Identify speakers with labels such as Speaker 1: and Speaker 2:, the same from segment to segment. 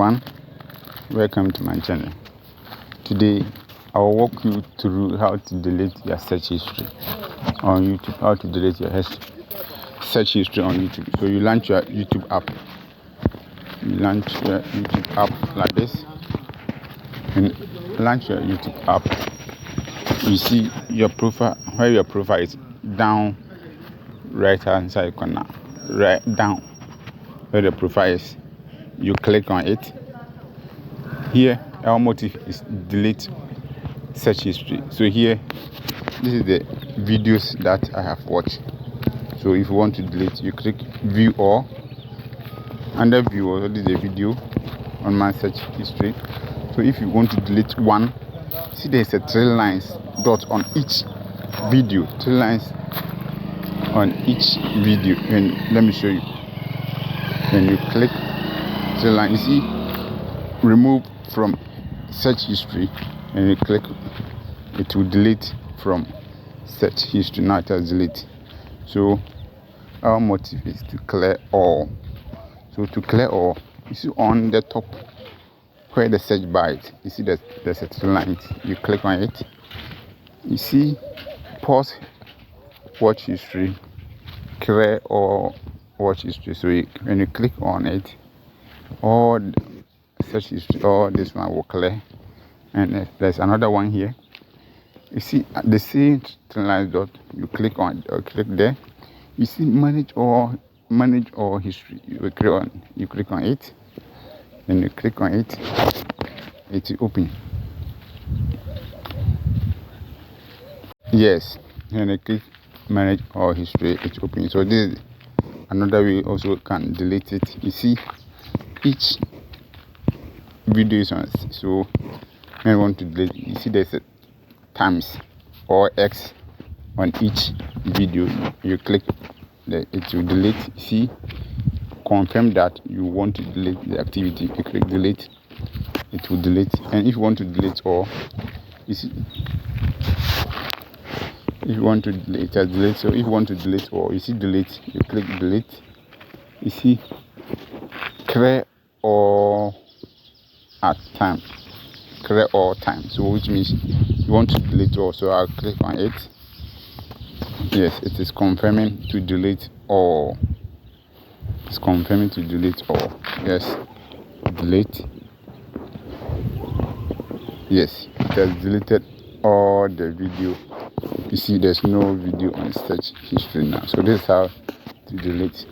Speaker 1: everyone, welcome to my channel. Today I'll walk you through how to delete your search history on YouTube. How to delete your search history on YouTube. So you launch your YouTube app. Like this, and launch your YouTube app. You see your profile, where your profile is, down right hand side corner, right down where the profile is. You click on it. Here our motive is delete search history. So here, this is the videos that I have watched. So if you want to delete, you click view all. Under view all, this is a video on my search history. So if you want to delete one, see there's a 3 lines dot on each video, 3 lines on each video. And let me show you. When you click 3 lines, you see remove from search history, and you click, it will delete from search history. Now it has delete. So our motive is to clear all. So to clear all, you see on the top where the search bar is, you see that there's a 3 lines. You click on it. You see pause watch history, clear all watch history. So when you click on it, all search history, all this one will clear. And there's another one here. You see the same 3 lines dot. You click on it, or click there. You see manage all history. You click on it. Then you click on it. It will open. Yes, and I click manage all history. It opens. So this is another way also can delete it. You see each video is on. So when you want to delete, you see there's a times or X on each video. You click that, it will delete. See, confirm that you want to delete the activity. You click delete, it will delete. And if you want to delete all, you see, if you want to delete, it delete. So if you want to delete all, you see delete, you click delete. You see clear all at time, clear all time. So which means you want to delete all. So I'll click on it. Yes, it is confirming to delete all. It's confirming to delete all. Yes, delete. Yes, it has deleted all the video. You see there's no video on search history now. So this is how to delete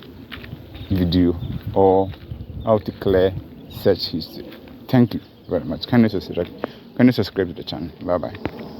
Speaker 1: video or how to clear search history. Thank you very much. Can you subscribe to the channel? Bye bye.